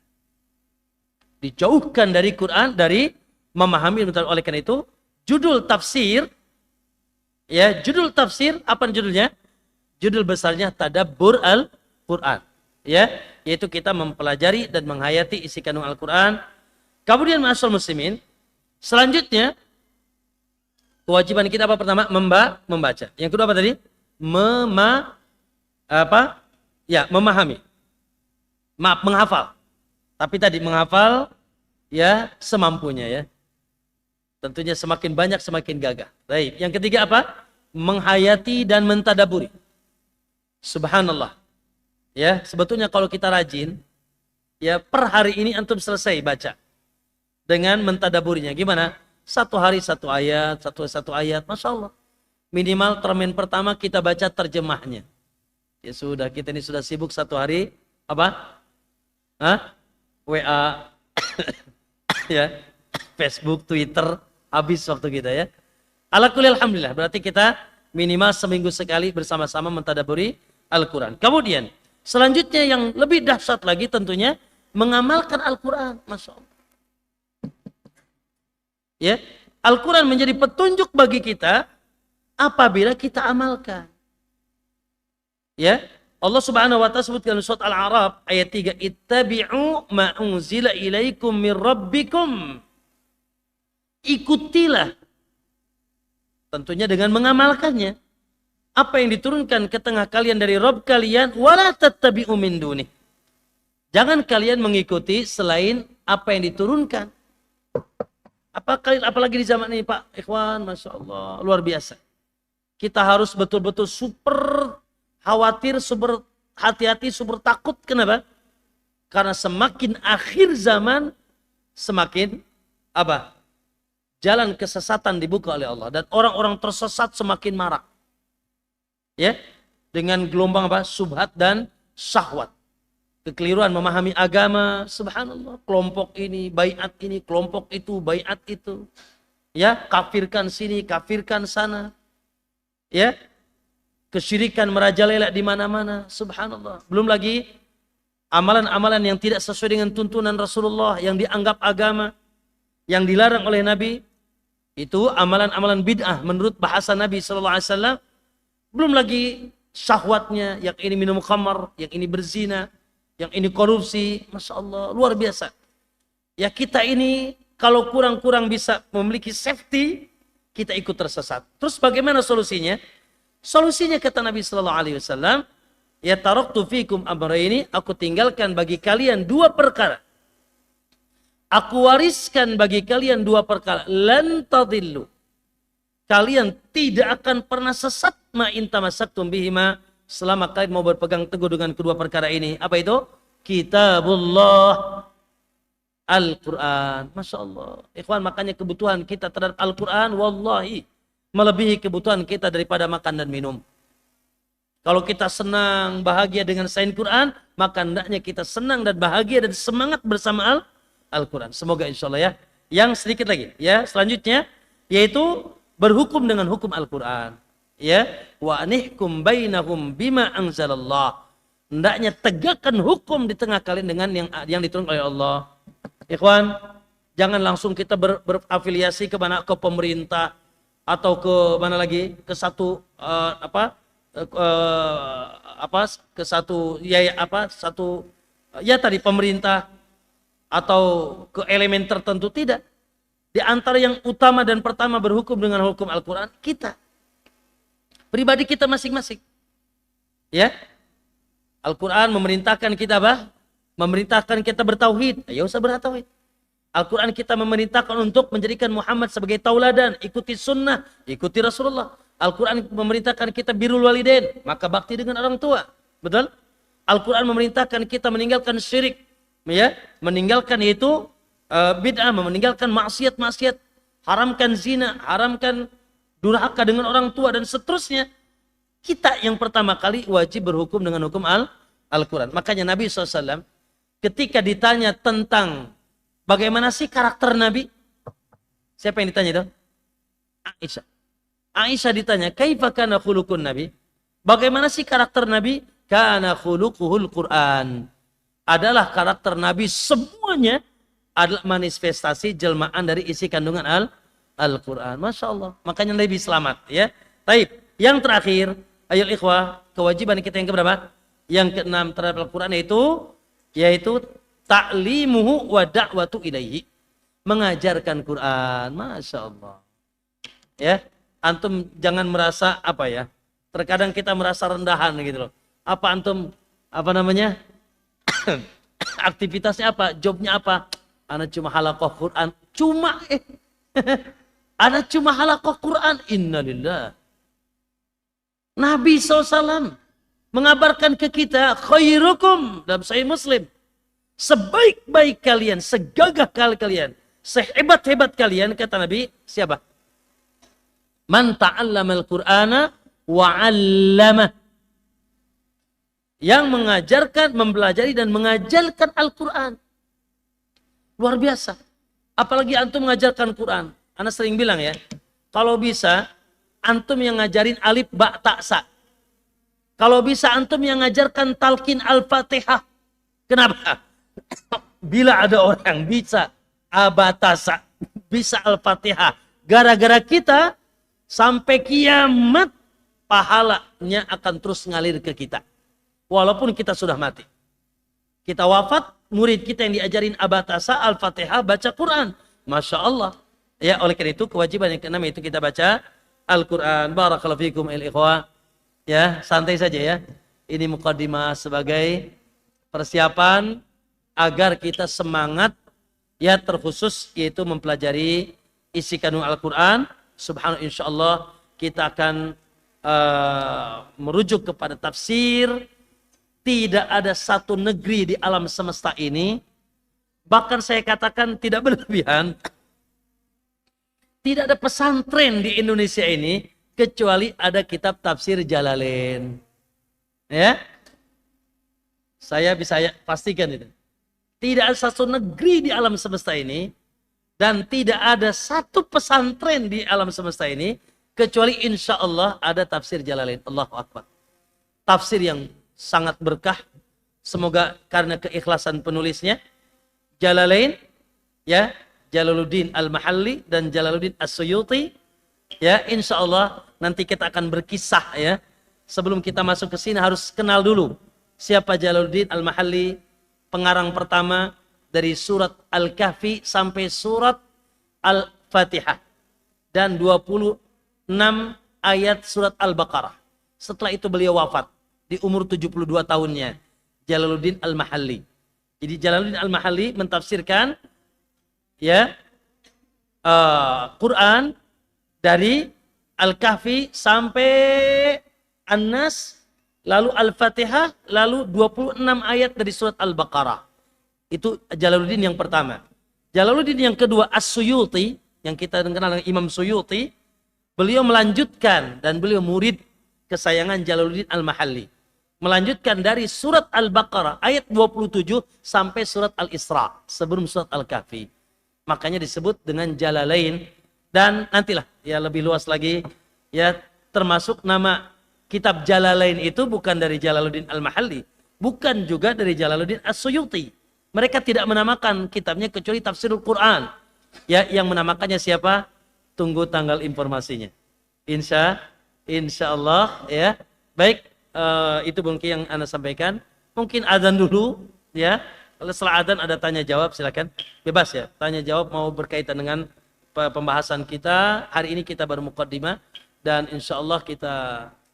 Dijauhkan dari Quran, dari memahami. Oleh karena itu, judul tafsir, ya, judul tafsir, apa judulnya? Judul besarnya Tadabbur Al-Quran. Ya, yaitu kita mempelajari dan menghayati isi kandung Al-Quran. Kemudian ma'asyiral muslimin, selanjutnya kewajiban kita apa pertama? Membaca. Yang kedua apa tadi? Memahami. Maaf, menghafal. Tapi tadi menghafal ya semampunya ya. Tentunya semakin banyak semakin gagah. Baik. Yang ketiga apa? Menghayati dan mentadaburi. Subhanallah. Ya, sebetulnya kalau kita rajin, ya per hari ini antum selesai baca dengan mentadaburinya. Gimana? 1 hari 1 ayat, satu ayat, masya Allah. Minimal termen pertama kita baca terjemahnya. Ya sudah, kita ini sudah sibuk 1 hari apa? WA, ya, Facebook, Twitter, habis waktu kita ya. Ala kulli alhamdulillah, berarti kita minimal seminggu sekali bersama-sama mentadaburi Al-Quran. Kemudian selanjutnya yang lebih dahsyat lagi tentunya mengamalkan Al-Quran, masya Allah. Ya, Al-Quran menjadi petunjuk bagi kita apabila kita amalkan. Ya, Allah Subhanahu wa taala sebutkan surat Al-A'raf ayat 3, ittabi'u ma unzila ilaikum mir rabbikum. Ikutilah, tentunya dengan mengamalkannya, apa yang diturunkan ke tengah kalian dari Rabb kalian, wala tattabi'u min dunih. Jangan kalian mengikuti selain apa yang diturunkan. Apalagi di zaman ini Pak Ikhwan, masya Allah, luar biasa. Kita harus betul-betul super khawatir, super hati-hati, super takut. Kenapa? Karena semakin akhir zaman, semakin apa? Jalan kesesatan dibuka oleh Allah. Dan orang-orang tersesat semakin marak. Ya, dengan gelombang apa? Subhat dan syahwat. Kekeliruan memahami agama, subhanallah. Kelompok ini, baiat ini, kelompok itu, baiat itu. Ya, kafirkan sini, kafirkan sana. Ya, kesyirikan merajalela di mana-mana, subhanallah. Belum lagi amalan-amalan yang tidak sesuai dengan tuntunan Rasulullah, yang dianggap agama, yang dilarang oleh Nabi. Itu amalan-amalan bid'ah menurut bahasa Nabi SAW. Belum lagi syahwatnya, yang ini minum khamar, yang ini berzina, yang ini korupsi, masya Allah, luar biasa. Ya kita ini kalau kurang-kurang bisa memiliki safety, kita ikut tersesat. Terus bagaimana solusinya? Solusinya kata Nabi Sallallahu Alaihi Wasallam, ya taraktu fikum amrayni, aku tinggalkan bagi kalian 2 perkara. Aku wariskan bagi kalian 2 perkara. Lan tadillu. Kalian tidak akan pernah sesat ma in tamassaktum bihima, selama kalian mau berpegang teguh dengan kedua perkara ini. Apa itu? Kitabullah, Al-Quran. Masya Allah. Ikhwan, makanya kebutuhan kita terhadap Al-Quran, wallahi, melebihi kebutuhan kita daripada makan dan minum. Kalau kita senang, bahagia dengan sains Quran, maka hendaknya kita senang dan bahagia dan semangat bersama Al-Quran. Semoga insya Allah ya. Yang sedikit lagi, ya, selanjutnya, yaitu berhukum dengan hukum Al-Quran. Ya, wa anihkum bainahum bima anzalallah. Hendaknya tegakkan hukum di tengah kalian dengan yang diturunkan oleh Allah. Ikhwan, jangan langsung kita berafiliasi ke mana, ke pemerintah atau ke mana lagi, ke satu tadi pemerintah atau ke elemen tertentu, tidak. Di antara yang utama dan pertama berhukum dengan hukum Al-Quran, kita. Pribadi kita masing-masing. Ya. Al-Quran memerintahkan kita apa? Memerintahkan kita bertauhid. Ya usah bertauhid. Al-Quran kita memerintahkan untuk menjadikan Muhammad sebagai tauladan, ikuti sunnah, ikuti Rasulullah. Al-Quran memerintahkan kita birrul walidain, maka bakti dengan orang tua. Betul? Al-Quran memerintahkan kita meninggalkan syirik, ya, meninggalkan yaitu bid'ah, meninggalkan maksiat-maksiat, haramkan zina, haramkan durhaka dengan orang tua dan seterusnya. Kita yang pertama kali wajib berhukum dengan hukum Al-Quran. Makanya Nabi SAW ketika ditanya tentang bagaimana sih karakter Nabi? Siapa yang ditanya itu? Aisyah. Aisyah ditanya, kaifa kana khuluqun Nabi? Bagaimana sih karakter Nabi? Kana khuluquhul Quran. Adalah karakter Nabi semuanya adalah manifestasi jelmaan dari isi kandungan Al-Quran. Masya Allah. Makanya Nabi selamat. Ya. Taib. Yang terakhir, ayo ikhwah, kewajiban kita yang keberapa? Yang keenam terhadap Al-Quran yaitu ta'limuhu wa da'watu ilaihi. Mengajarkan Quran. Masya Allah. Ya, antum jangan merasa apa ya? Terkadang kita merasa rendahan gitu loh. Apa antum aktivitasnya apa? Jobnya apa? Ana cuma halaqah Quran. Ana cuma halaqah Quran. Innalillah. Nabi SAW mengabarkan ke kita, khairukum dalam Sahih Muslim. Sebaik-baik kalian, segagah kalian, sehebat-hebat kalian, kata Nabi, siapa? Man ta'allamal Qur'ana wa 'allamah. Yang mengajarkan, mempelajari dan mengajarkan Al-Quran. Luar biasa. Apalagi antum mengajarkan Quran. Ana sering bilang ya, kalau bisa antum yang ngajarin alif ba ta sa. Kalau bisa antum yang ngajarkan talqin Al-Fatihah. Kenapa? Bila ada orang bisa abatasa, bisa Al-Fatihah, gara-gara kita sampai kiamat pahalanya akan terus ngalir ke kita. Walaupun kita sudah mati. Kita wafat, murid kita yang diajarin abatasa, Al-Fatihah, baca Quran. Masya Allah. Ya, oleh karena itu kewajiban yang keenam itu kita baca Al-Quran. Barakallahu fikum il-ikhwah. Ya, santai saja ya. Ini muqaddimah sebagai persiapan agar kita semangat ya terkhusus yaitu mempelajari isi kandungan Al-Quran. Subhanallah, insyaallah kita akan merujuk kepada tafsir. Tidak ada satu negeri di alam semesta ini, bahkan saya katakan tidak berlebihan, tidak ada pesantren di Indonesia ini kecuali ada kitab tafsir Jalalain. Ya, saya bisa pastikan itu. Tidak ada satu negeri di alam semesta ini dan tidak ada satu pesantren di alam semesta ini kecuali insya Allah ada tafsir Jalalain. Allahu Akbar. Tafsir yang sangat berkah. Semoga karena keikhlasan penulisnya. Jalalain, ya, Jalaluddin Al-Mahalli dan Jalaluddin As-Suyuti. Ya, insya Allah nanti kita akan berkisah ya. Sebelum kita masuk ke sini harus kenal dulu siapa Jalaluddin Al-Mahalli, pengarang pertama dari surat Al-Kahfi sampai surat Al-Fatihah dan 26 ayat surat Al-Baqarah. Setelah itu beliau wafat di umur 72 tahunnya. Jalaluddin Al-Mahalli. Jadi Jalaluddin Al-Mahalli mentafsirkan ya Quran dari Al-Kahfi sampai An-Nas, lalu Al-Fatihah, lalu 26 ayat dari surat Al-Baqarah. Itu Jalaluddin yang pertama. Jalaluddin yang kedua As-Suyuti, yang kita kenal dengan Imam Suyuti, beliau melanjutkan dan beliau murid kesayangan Jalaluddin Al-Mahalli. Melanjutkan dari surat Al-Baqarah ayat 27 sampai surat Al-Isra sebelum surat Al-Kahfi. Makanya disebut dengan Jalalain. Dan nantilah ya lebih luas lagi ya, termasuk nama kitab Jalalain itu bukan dari Jalaluddin Al-Mahalli, bukan juga dari Jalaluddin As-Suyuti. Mereka tidak menamakan kitabnya kecuali Tafsirul Quran. Ya, yang menamakannya siapa? Tunggu tanggal informasinya. Insya Allah ya. Baik, itu mungkin yang Anda sampaikan. Mungkin azan dulu ya. Kalau setelah azan ada tanya jawab silakan. Bebas ya. Tanya jawab mau berkaitan dengan pembahasan kita. Hari ini kita baru muqaddimah dan insya Allah kita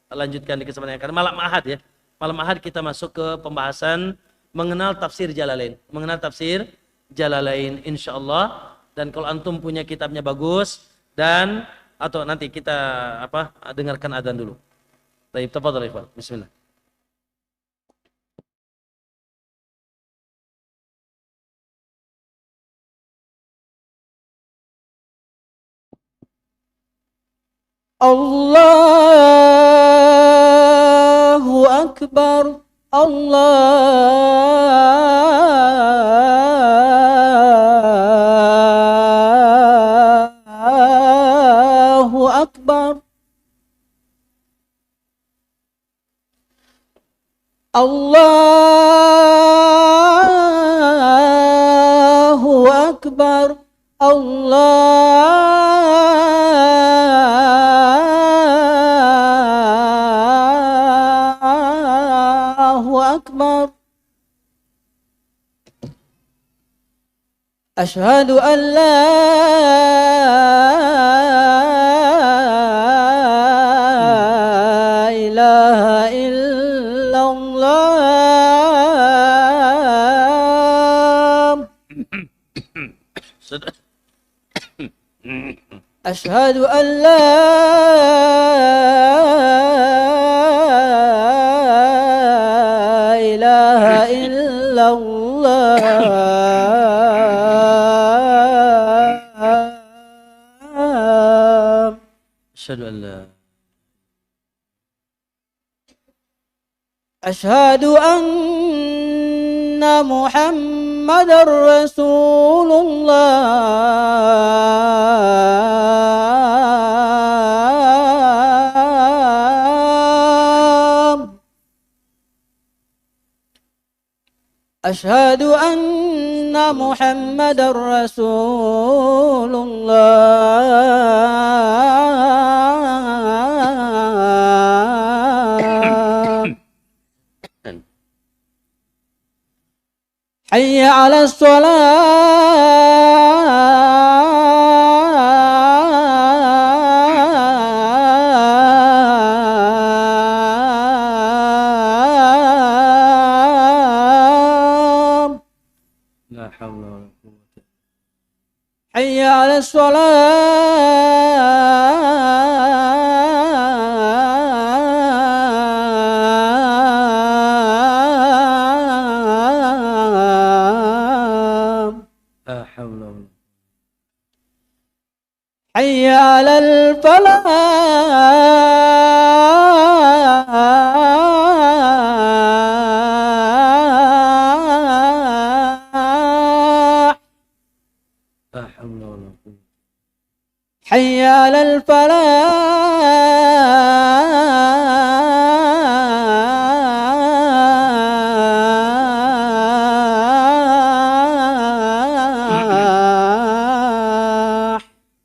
lanjutkan di kesempatan yang akan malam Ahad ya. Malam Ahad kita masuk ke pembahasan mengenal tafsir Jalalain. Mengenal tafsir Jalalain insyaallah. Dan kalau antum punya kitabnya bagus, dan atau nanti kita dengarkan adzan dulu. Baik, tafadhal ikhwan. Bismillah. Allahu Akbar. Allahu Akbar. Allahu Akbar. Allahu Akbar. Asyhadu an la ilaha illallah. Asyhadu an la ilaha illallah. Asyhadu an la Asyhadu anna Muhammadar Rasulullah. Asyhadu anna Muhammadar Rasulullah. Hayya 'alas shalah. la haula wala quwwata. Hayya 'alas shalah. La haula wala Hayya 'alal falah. la haula wala quwwata. Hayya 'alal falah.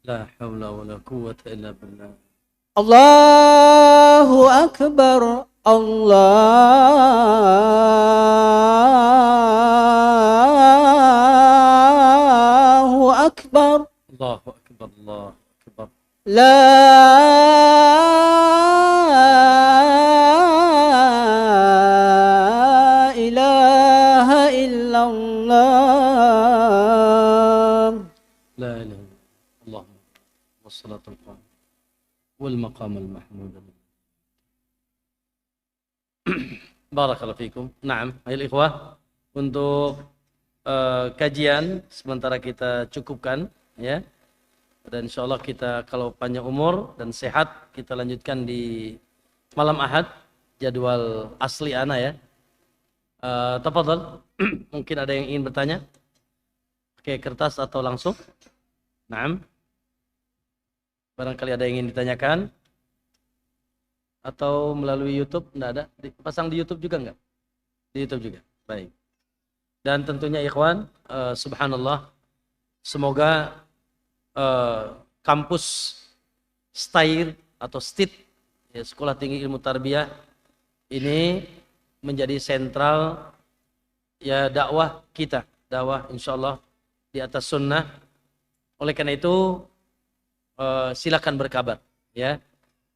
La haula wala quwwata illa billah. Allahu Akbar. Allahu Akbar. Allahu akbar, Allahu akbar. La ilaha illallah. La ilaha illallah. Wassalatul qa'im wal maqamul mahmud. Barakallahu fikum. Naam, ayol ikhwah, untuk kajian sementara kita cukupkan ya. Dan insyaallah kita kalau panjang umur dan sehat kita lanjutkan di malam Ahad jadwal asli ana ya. Tafadhal. Mungkin ada yang ingin bertanya? Pakai kertas atau langsung? Naam. Barangkali ada yang ingin ditanyakan atau melalui YouTube? Enggak ada. Pasang di YouTube juga enggak? Di YouTube juga. Baik. Dan tentunya ikhwan, subhanallah, semoga kampus STAIR atau STIT, ya, Sekolah Tinggi Ilmu Tarbiyah, ini menjadi sentral ya dakwah kita, dakwah insyaallah di atas sunnah. Oleh karena itu silakan berkabar ya,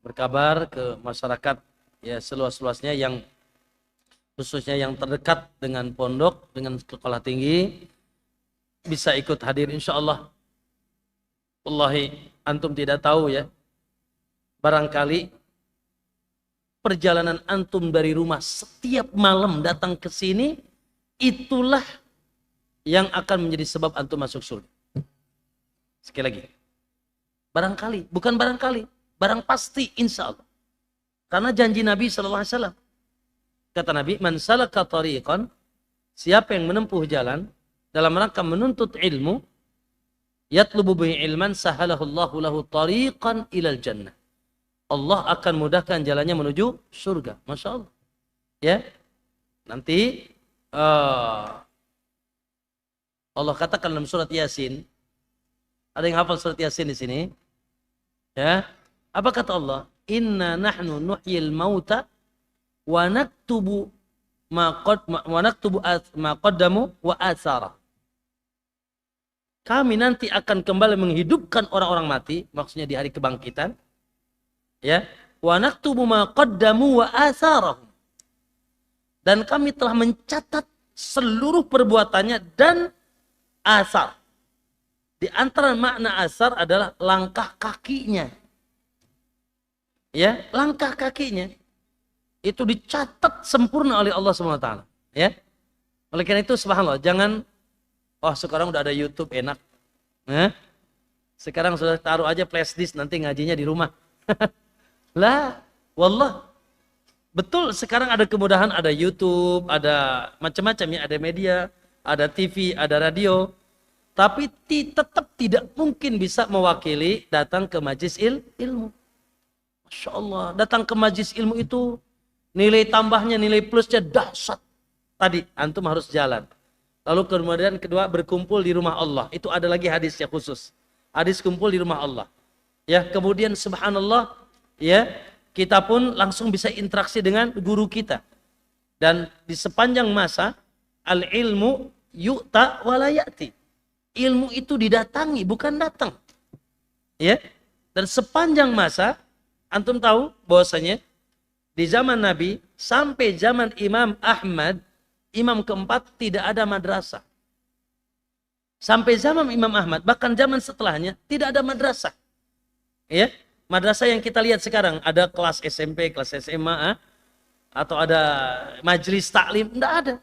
berkabar ke masyarakat ya seluas-luasnya, yang khususnya yang terdekat dengan pondok, dengan sekolah tinggi, bisa ikut hadir insyaallah. Wallahi antum tidak tahu ya. Barangkali perjalanan antum dari rumah setiap malam datang ke sini, itulah yang akan menjadi sebab antum masuk surga. Sekali lagi. Barangkali, bukan barangkali, barang pasti insya Allah. Karena janji Nabi SAW. Kata Nabi, man salaka tariqan, siapa yang menempuh jalan dalam rangka menuntut ilmu, yatlubu bihi ilman sahalahullahu lahu tariqan ilal jannah. Allah akan mudahkan jalannya menuju surga. Masya Allah. Ya. Nanti Allah katakan dalam surat Yasin. Ada yang hafal surat Yasin di sini? Ya. Apa kata Allah? Inna nahnu nuhyil mauta wa naktubu ma qaddamu wa atsara. Kami nanti akan kembali menghidupkan orang-orang mati, maksudnya di hari kebangkitan. Ya, wa naktubu ma qaddamu wa atsarahum. Dan kami telah mencatat seluruh perbuatannya dan asar. Di antara makna asar adalah langkah kakinya. Ya, langkah kakinya itu dicatat sempurna oleh Allah SWT. Ya, oleh karena itu subhanallah, jangan sekarang udah ada YouTube enak. Sekarang sudah taruh aja flash disk, nanti ngajinya di rumah. Lah, wallah. Betul, sekarang ada kemudahan, ada YouTube, ada macam-macam ya, ada media, ada TV, ada radio. Tapi tetap tidak mungkin bisa mewakili datang ke majlis ilmu. Masya Allah, datang ke majlis ilmu itu nilai tambahnya, nilai plusnya dahsyat. Tadi, antum harus jalan. Lalu kemudian kedua, berkumpul di rumah Allah. Itu ada lagi hadisnya khusus. Hadis kumpul di rumah Allah. Ya, kemudian subhanallah, ya, kita pun langsung bisa interaksi dengan guru kita. Dan di sepanjang masa, al-ilmu yu'ta walayati. Ilmu itu didatangi, bukan datang. Ya. Dan sepanjang masa, antum tahu bahwasanya di zaman Nabi sampai zaman Imam Ahmad, imam keempat, tidak ada madrasah. Sampai zaman Imam Ahmad, bahkan zaman setelahnya tidak ada madrasah. Ya, madrasah yang kita lihat sekarang ada kelas SMP, kelas SMA, atau ada majelis taklim, tidak ada.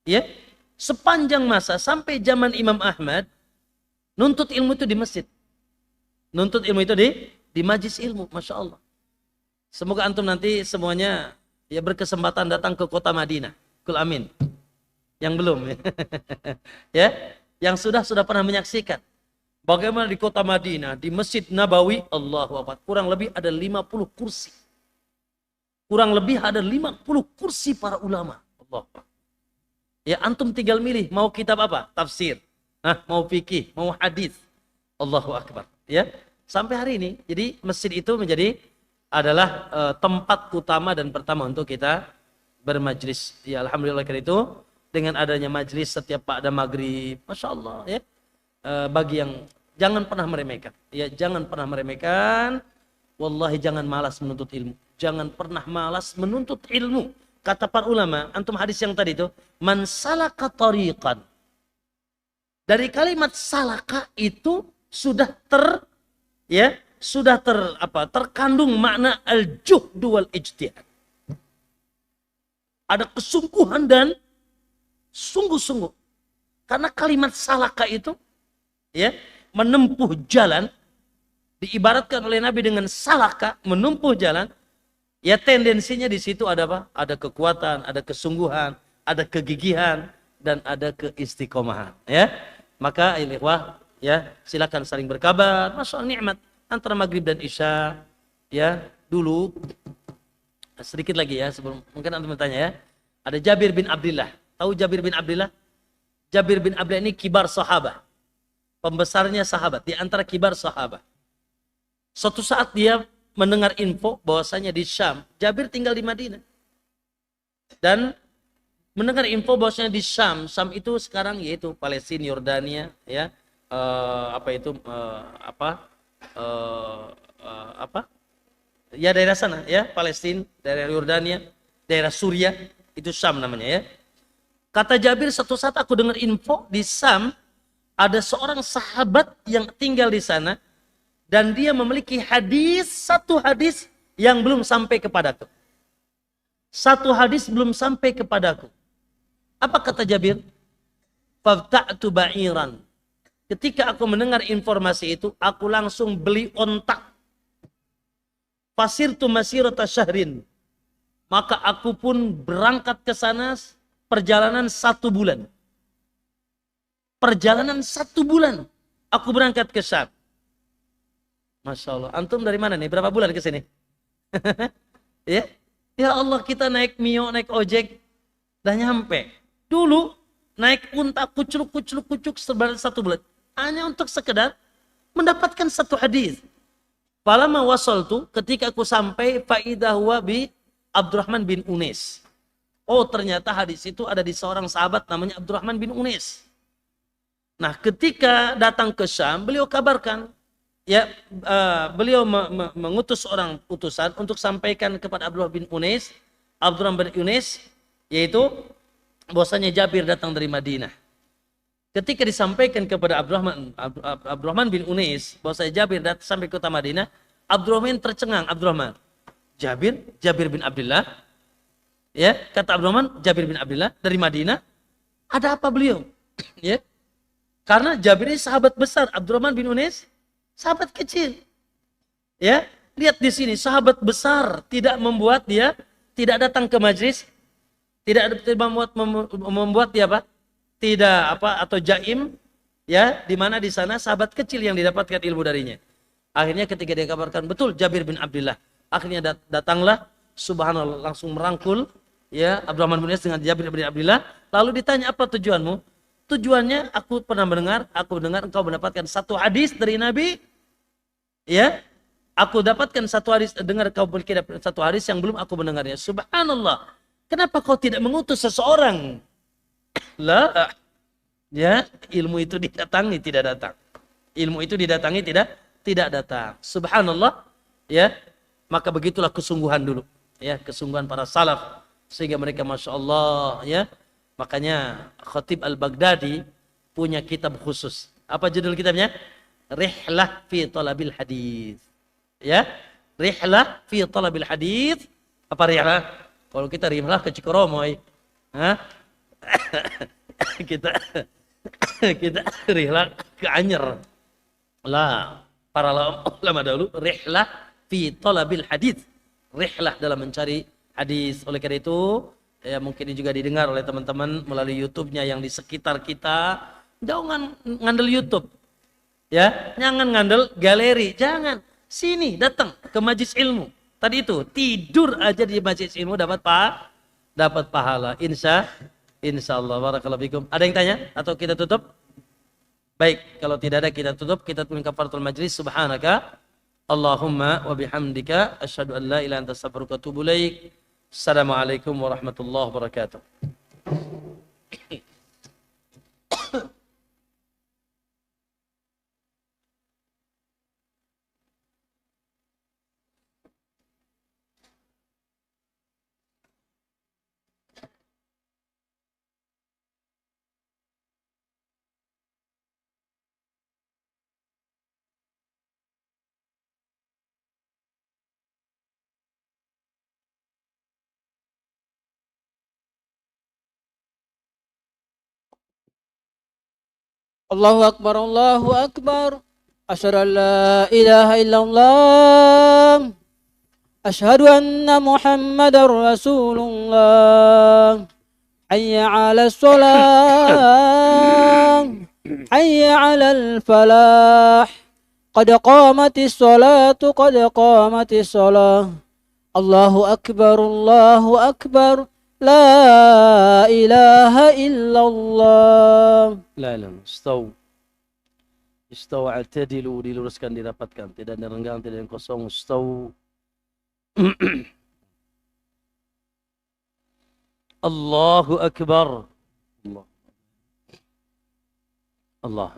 Ya, sepanjang masa sampai zaman Imam Ahmad, nuntut ilmu itu di masjid. Nuntut ilmu itu di majlis ilmu, masya Allah. Semoga antum nanti semuanya ya berkesempatan datang ke kota Madinah. Kul amin. Yang belum, ya, yang sudah pernah menyaksikan bagaimana di kota Madinah, di Masjid Nabawi, Allahu Akbar, kurang lebih ada 50 kursi. Kurang lebih ada 50 kursi para ulama. Allah. Ya, antum tinggal milih mau kitab apa? Tafsir. Mau fikih, mau hadis. Allahu Akbar. Ya, sampai hari ini. Jadi masjid itu adalah tempat utama dan pertama untuk kita bermajlis. Ya, alhamdulillah karena itu dengan adanya majlis setiap pada maghrib, masya Allah ya. Bagi yang jangan pernah meremehkan, ya jangan pernah meremehkan. Wallahi jangan malas menuntut ilmu. Jangan pernah malas menuntut ilmu. Kata para ulama, antum hadis yang tadi itu, man salaka tariqan. Dari kalimat salaka itu sudah terkandung makna al-juhd wal ijtihad. Ada kesungguhan dan sungguh-sungguh. Karena kalimat salaka itu ya, menempuh jalan, diibaratkan oleh Nabi dengan salaka, menempuh jalan, ya tendensinya di situ ada apa? Ada kekuatan, ada kesungguhan, ada kegigihan, dan ada keistiqomahan. Ya, maka ikhwah, ya silakan saling berkabar. Masya Allah, nikmat antara maghrib dan isya. Ya, dulu sedikit lagi ya sebelum mungkin antum bertanya ya. Ada Jabir bin Abdullah. Tahu Jabir bin Abdullah? Jabir bin Abdullah ini kibar sahabat. Pembesarnya sahabat, di antara kibar sahabat. Suatu saat dia mendengar info bahwasanya di Syam, Jabir tinggal di Madinah. Dan mendengar info bahwasanya di Syam, Syam itu sekarang yaitu Palestina, Yordania, ya. Ya daerah sana ya, Palestina, daerah Yordania, daerah Suriah, itu Syam namanya ya. Kata Jabir, satu saat aku dengar info di Syam ada seorang sahabat yang tinggal di sana dan dia memiliki satu hadis yang belum sampai kepadaku. Satu hadis belum sampai kepadaku. Apa kata Jabir? Fabta'tu ba'iran. Ketika aku mendengar informasi itu, aku langsung beli ontak. Fasirtu masirata syahrin. Maka aku pun berangkat ke sana perjalanan 1 bulan. Perjalanan 1 bulan. Aku berangkat ke Syam. Masya Allah. Antum dari mana nih? Berapa bulan ke sini? Ya? Ya Allah, kita naik Mio, naik ojek, dah nyampe. Dulu naik unta kucuk sebanyak 1 bulan. Hanya untuk sekedar mendapatkan 1 hadis. Falamma wasaltu, ketika aku sampai, faidah huwa bi Abdurrahman bin Unais. Oh, ternyata hadis itu ada di seorang sahabat namanya Abdurrahman bin Unais. Nah, ketika datang ke Syam, beliau kabarkan, ya, beliau mengutus seorang utusan untuk sampaikan kepada Abdurrahman bin Unais, yaitu bahwasanya Jabir datang dari Madinah. Ketika disampaikan kepada Abdurrahman bin Unais bahwasanya Jabir datang sampai kota Madinah, Abdurrahman tercengang. Abdurrahman, Jabir bin Abdullah, ya, kata Abdurrahman, Jabir bin Abdullah dari Madinah, ada apa beliau? Ya, karena Jabir ini sahabat besar, Abdurrahman bin Unais sahabat kecil. Ya, lihat di sini, sahabat besar tidak membuat dia tidak datang ke majlis, tidak membuat dia apa? Tidak apa atau jaim, ya, di mana di sana sahabat kecil yang didapatkan ilmu darinya. Akhirnya ketika dia kabarkan, betul Jabir bin Abdullah. Akhirnya datanglah, subhanallah, langsung merangkul, ya, Abdurrahman bin Unais dengan Jabir bin Abdullah. Lalu ditanya, apa tujuanmu? Tujuannya, aku mendengar engkau mendapatkan 1 hadis dari Nabi, ya, aku dapatkan 1 hadis, dengar kau dapat 1 hadis yang belum aku mendengarnya. Subhanallah, kenapa kau tidak mengutus seseorang? Lah, ya, ilmu itu didatangi tidak datang. Ilmu itu didatangi tidak datang. Subhanallah, ya, maka begitulah kesungguhan dulu, ya, kesungguhan para salaf, sehingga mereka masya Allah, ya. Makanya Khatib Al-Baghdadi punya kitab khusus. Apa judul kitabnya? Rihlah fi Talabil Hadis. Ya, Rihlah fi Talabil Hadis. Apa rihlah? Kalau kita rihlah ke Cikoromoy, hah? kita rihlah ke Anyer. Lah, para ulama dahulu rihlah fi Talabil Hadis. Rihlah dalam mencari hadis. Oleh karena itu, ya, mungkin ini juga didengar oleh teman-teman melalui YouTube-nya yang di sekitar kita. Jangan ngandel YouTube, ya, jangan ngandel galeri, jangan. Sini, datang ke majlis ilmu. Tadi itu tidur aja di majlis ilmu dapat pahala. Insya Allah. Barakallahu fikum. Ada yang tanya atau kita tutup? Baik, kalau tidak ada kita tutup. Kita tutup kafaratul majlis. Subhanaka Allahumma wa bihamdika asyhadu an la ilaha illa anta astaghfiruka wa atubu ilaik. Assalamualaikum warahmatullahi wabarakatuh. Allahu Akbar, Allahu Akbar. Asyhadu an la ilaha illallah. Asyhadu anna Muhammadar Rasulullah. Hayya 'alas shalah. Hayya 'alal falah. Qad qamatis salatu, qad qamatis salah. Allahu Akbar, Allahu Akbar. La ilaha illallah. La ilaha Istaw i'tadilu, diluruskan, dirapatkan, tidak ada renggang, tidak ada yang kosong. Istaw. Allahu Akbar. Allah.